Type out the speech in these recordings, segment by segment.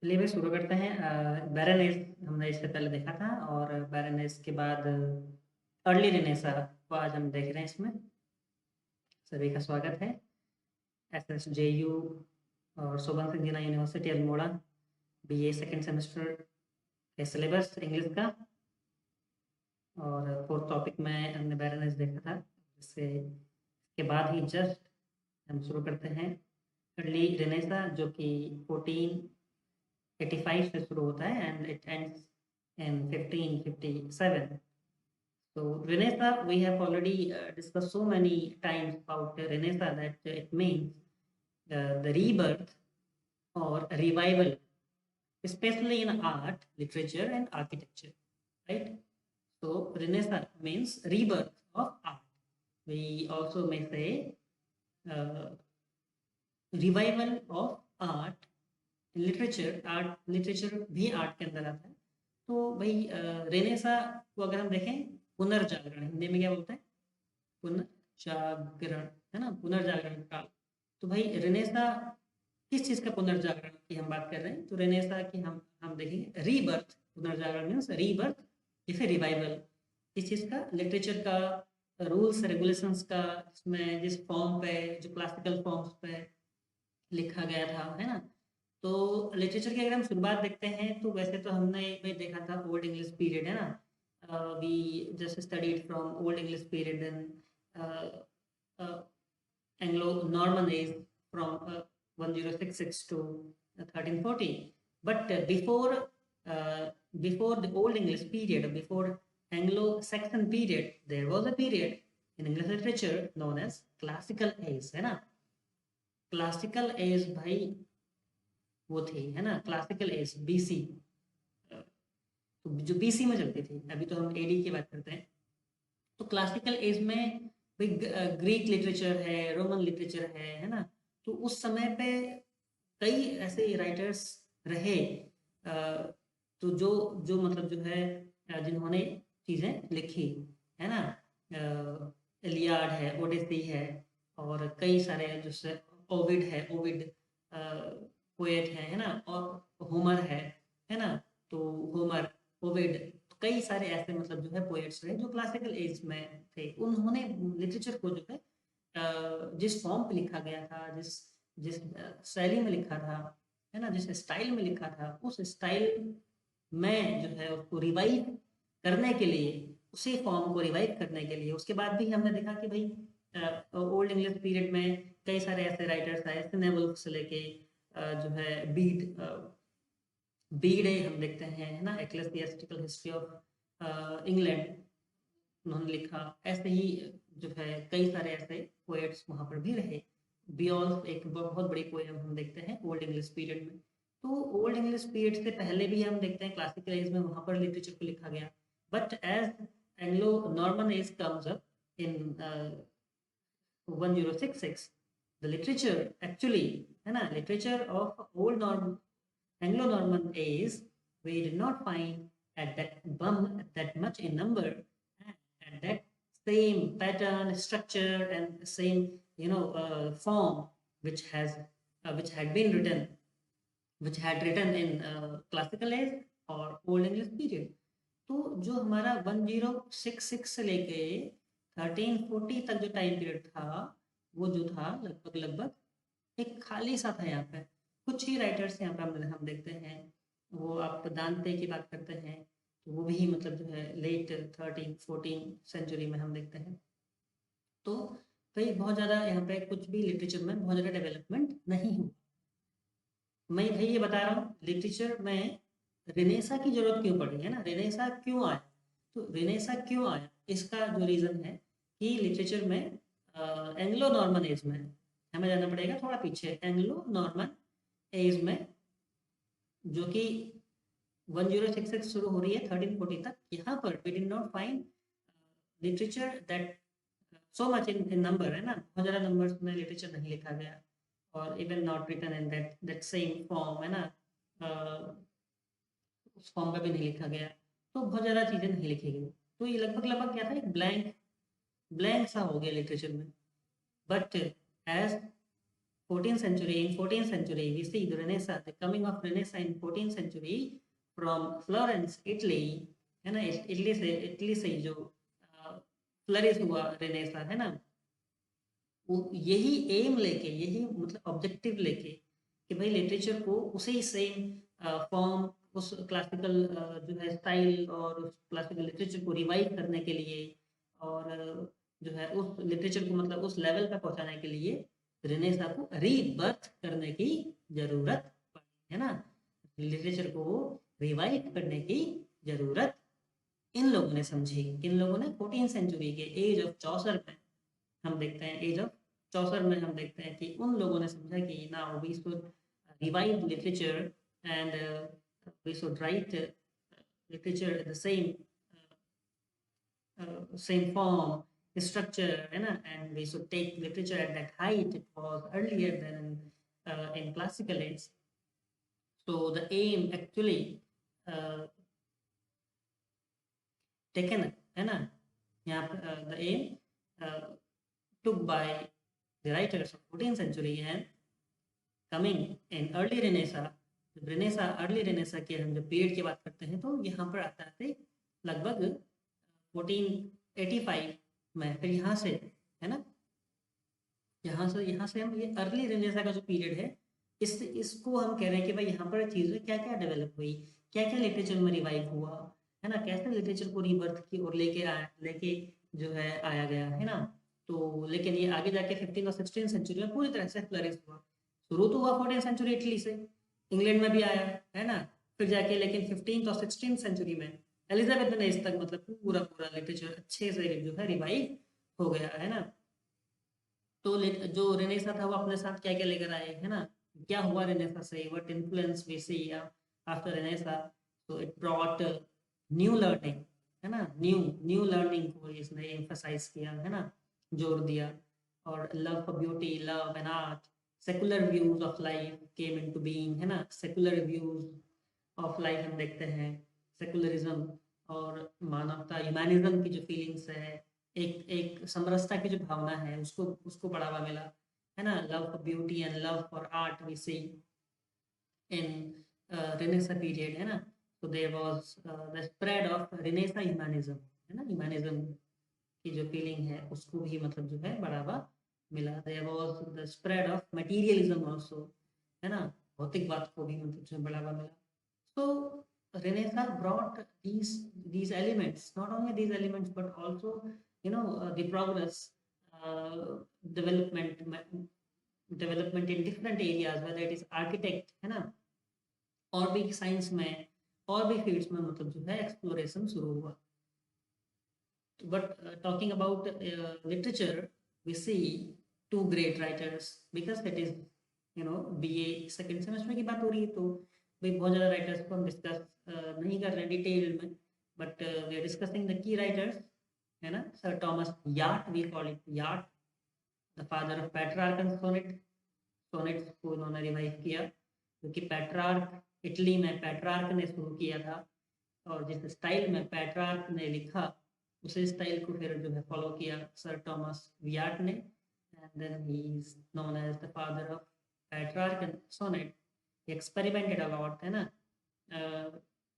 चलिए भाई शुरू करते हैं। बैरनेस हमने इससे पहले देखा था और बैरनेस के बाद अर्ली रेनेसा को आज हम देख रहे हैं। इसमें सभी का स्वागत है। SSJU और Shobhan Singh Jeena university Almora BA second semester के सिलेबस इंग्लिश का और फोर्थ टॉपिक में हमने बैरनेस देखा था। इससे के बाद ही जस्ट हम शुरू करते हैं अर्ली रेनेसा, जो कि 1485 से शुरू होता है and it ends in 1557. So Renaissance, we have already discussed so many times about Renaissance that it means the rebirth or revival, especially in art, literature, and architecture, right? So Renaissance means rebirth of art. We also may say uh, revival of art, literature art, literature भी art के अंदर आता है। तो भाई Renaissance को अगर हम देखें, पुनर्जागरण हिंदी में क्या बोलते हैं? पुनर्जागरण, है ना, पुनर्जागरण काल। तो भाई रेनेसा किस चीज़ का पुनर्जागरण की हम बात कर रहे हैं? तो रेनेसा की हम देखेंगे रीबर्थ। पुनर्जागरण मीन्स रीबर्थ या फिर रिवाइवल। किस चीज़ का? लिटरेचर का, रूल्स रेगुलेशंस का, इसमें जिस फॉर्म पे, जो क्लासिकल फॉर्म्स पे लिखा गया था, है ना। तो लिटरेचर की अगर हम शुरुआत देखते हैं तो वैसे तो हमने भाई देखा था ओल्ड इंग्लिश पीरियड, है ना। We just studied from old English period and Anglo Norman age from 1066 to 1340. But before the old English period, before Anglo-Saxon period, there was a period in English literature known as classical age, है ना। Classical as भाई वो थी, है ना, classical as BC। तो जो BC में चलती थी, अभी तो हम AD की बात करते हैं। तो क्लासिकल एज में भाई ग्रीक लिटरेचर है, रोमन लिटरेचर है ना। तो उस समय पे कई ऐसे राइटर्स रहे, तो जो जो मतलब जो है जिन्होंने चीज़ें लिखी, है ना। इलियाड है, ओडिसी है, और कई सारे जैसे ओविड है, ओविड पोएट है ना, और होमर है ना। तो होमर, ओविड, कई सारे ऐसे मतलब जो है पोएट्स रहे जो क्लासिकल एज में थे। उन्होंने लिटरेचर को जो है जिस फॉर्म पे लिखा गया था, जिस जिस शैली में लिखा था, है ना, जिस स्टाइल में लिखा था, उस स्टाइल में जो है उसको रिवाइव करने के लिए, उसी फॉर्म को रिवाइव करने के लिए, उसके बाद भी हमने देखा कि भाई ओल्ड इंग्लिश पीरियड में कई सारे ऐसे राइटर्स आए, सिनेवुल्फ से लेके जो है बीडे हम देखते हैं, है ना, एक्लेसियास्टिकल हिस्ट्री ऑफ इंग्लैंड उन्होंने लिखा। ऐसे ही जो है कई सारे ऐसे पोएट्स वहाँ पर भी रहे। बियॉल्फ एक बहुत बड़ी पोएम हम देखते हैं ओल्ड इंग्लिश पीरियड में। तो ओल्ड इंग्लिश पीरियड से पहले भी हम देखते हैं क्लासिकल एज में वहाँ पर लिटरेचर को लिखा गया। But as Anglo Norman age comes up in 1066, the literature actually, है ना, literature of old norm Anglo Norman age, we did not find at that much in number, and at that same pattern, structure, and same form which had been written, which had written in classical age और old English period। तो जो हमारा 1066 से लेके 1340 तक जो time period था, वो जो था लगभग लगभग एक खाली सा था। यहाँ पे कुछ ही राइटर्स यहाँ पे हम देखते हैं। वो आप दांते की बात करते हैं, तो वो भी मतलब जो है लेट 13-14 सेंचुरी में हम देखते हैं। तो भाई बहुत ज़्यादा यहाँ पे कुछ भी लिटरेचर में बहुत ज़्यादा डेवलपमेंट नहीं हुआ। मैं भाई ये बता रहा हूँ लिटरेचर में रेनेसा की जरूरत क्यों पड़ी, है ना, रेनेसा क्यों आया। तो रेनेसा क्यों आया, इसका जो रीज़न है कि लिटरेचर में एंग्लो नॉर्मन एज में हमें जाना पड़ेगा थोड़ा पीछे। एंग्लो नॉर्मन एज में, जो कि 1066 शुरू हो रही है 1340 तक, यहाँ पर we did not find literature that so much in number, है ना। बहुत ज़्यादा नंबर्स में लिटरेचर नहीं लिखा गया, और even not written in that same form, है ना। उस फॉर्म पे भी नहीं लिखा गया, तो बहुत ज़्यादा चीज़ें नहीं लिखी गई। तो ये लगभग लगभग क्या था, एक ब्लैंक ब्लैंक सा हो गया लिटरेचर में। But as 14th century, in 14th century, we see the Renaissance, the coming of Renaissance in 14th century from Florence, Italy, है ना, इटली से जो फ्लरिश हुआ रेनेसा, है ना, वो यही एम लेके, यही मतलब ऑब्जेक्टिव लेके कि भाई लिटरेचर को उसी सेम फॉर्म, उस क्लासिकल जो है स्टाइल और उस क्लासिकल लिटरेचर को रिवाइव करने के लिए और जो है उस लिटरेचर को मतलब उस लेवल पर पहुंचाने के लिए रेनेसा को रीबर्थ करने की जरूरत पड़ी, है ना। लिटरेचर को रिवाइव करने की जरूरत इन लोगों ने समझी। किन लोगों ने? 14th सेंचुरी के एज ऑफ चौसर में हम देखते हैं, एज ऑफ चौसर में हम देखते हैं कि उन लोगों ने समझा कि now we should revive literature and we should write literature the same form, structure, है ना, and we should take literature at that height it was earlier than in classical age. So the aim actually taken, है ना, यहाँ पर the aim took by the writers of 14th century and coming in early Renaissance. Early Renaissance के हम जब period की बात करते हैं तो यहाँ पर आता है लगभग 1485 में, फिर यहाँ से, है ना, यहाँ से हम ये अर्ली रेनेसा का जो पीरियड है इसको हम कह रहे हैं कि भाई यहाँ पर चीज़ें क्या क्या डेवलप हुई, क्या क्या लिटरेचर में रिवाइव हुआ, है ना, कैसे लिटरेचर को रीबर्थ की और लेके जो है आया गया, है ना। तो लेकिन ये आगे जाके 15th और 16th सेंचुरी में पूरी तरह से फ्लरिश हुआ। शुरू तो हुआ 14th सेंचुरी इटली से, इंग्लैंड में भी आया, है ना, फिर जाके लेकिन 15th और 16th सेंचुरी में एलिजाबेथ ने इस तक मतलब पूरा लिटरेचर अच्छे से जो है रिवाइव हो गया, है ना। तो जो रेनेसा था वो अपने साथ क्या क्या लेकर आए, है ना, क्या हुआ रेनेसा से, what influence we see after renaissance. So it brought new learning, है ना, न्यू लर्निंग को इसने एम्फसाइज किया, है ना, जोर दिया। और love for beauty, love and art, secular views of life came into being, है ना, सेकुलर व्यूज ऑफ लाइफ हम देखते हैं, सेकुलरिज्म और मानवता, ह्यूमैनिज्म की जो फीलिंग्स है, एक समरसता की जो भावना है उसको बढ़ावा मिला, है ना। Love for beauty and love for art we see in renaissance period, है ना। तो there was the spread of renaissance humanism, है ना, ह्यूमैनिज्म की जो फीलिंग है उसको भी मतलब जो है बढ़ावा मिला। There was the spread of materialism also, है ना, भौतिकवाद को भी मतलब जो बढ़ावा मिला। So Renaissance brought these elements, not only these elements, but also the progress, uh, development, development in different areas, whether it is architect, है ना, और भी साइंस में और भी फील्ड्स में मतलब जो है एक्सप्लोरेशन शुरू हुआ। But talking about literature, we see two great writers because that is BA second semester की बात हो रही है, तो भाई बहुत ज़्यादा राइटर्स को हम डिस्कस नहीं कर रहे हैं डिटेल में, but we are discussing the key writers, है ना। Sir Thomas Wyatt, we call it Wyatt, the father of Petrarch and sonnets को इन्होंने रिवाइव किया, क्योंकि पेट्रार्क इटली में पेट्रार्क ने शुरू किया था, और जिस स्टाइल में पेट्रार्क ने लिखा उसी स्टाइल को फिर जो है फॉलो किया सर टॉमस यार्ट ने, and then he is known as the father of Petrarch and sonnet. He experimented a lot, है ना।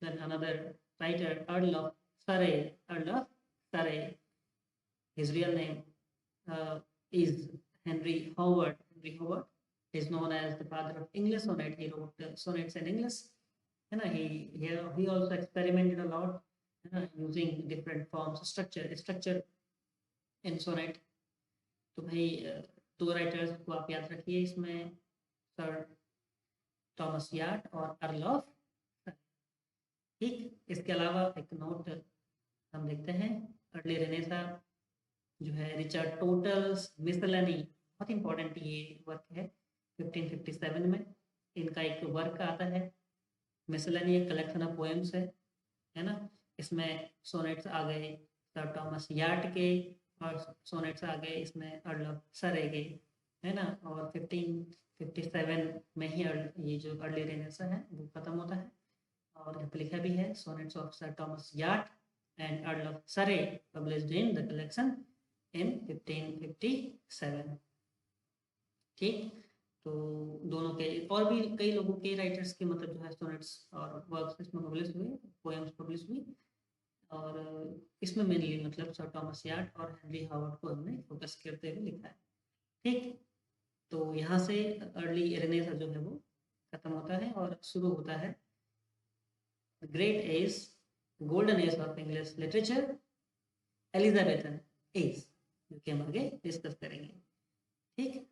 Then another writer, Earl of Surrey, his real name is Henry Howard. Henry Howard is known as the father of English sonnet. He wrote sonnets in English, है ना। He also experimented a lot, है ना, using different forms, structure in sonnet. तो भाई दो writers को आप याद रखिए इसमें, सर टॉमस यार्ट और अर्ल ऑफ, ठीक। इसके अलावा एक नोट हम देखते हैं, अर्ली रेनेसा जो है रिचर्ड टोटल्स मिसलेनी, बहुत इंपॉर्टेंट ये वर्क है, 1557 में इनका एक वर्क आता है मिसलेनी, एक कलेक्शन ऑफ पोएम्स है ना। इसमें सोनेट्स आ गए सर टॉमस यार्ट के, और सोनेट्स आ गए इसमें अर्ल ऑफ सरे के, है ना। और 1557 में ही ये जो अर्ली रेनेसा है वो खत्म होता है, और यहाँ पे लिखा भी है sonnets of sir Thomas Wyatt and Earl of Surrey published in the collection in 1557, ठीक। तो दोनों के और भी कई लोगों के राइटर्स के मतलब जो है सोनेट्स और वर्क्स इसमें पब्लिश हुए, पोएम्स पब्लिश हुई, और इसमें मेनली मतलब सर टॉमस यार्ड और हेनरी हावर्ड को हमने फोकस करते हुए लिखा है। ठीक, तो यहाँ से अर्ली रेनेसां जो है वो खत्म होता है और शुरू होता है great age, golden age of English literature, Elizabethan age, जो कि हम आगे डिस्कस करेंगे। ठीक।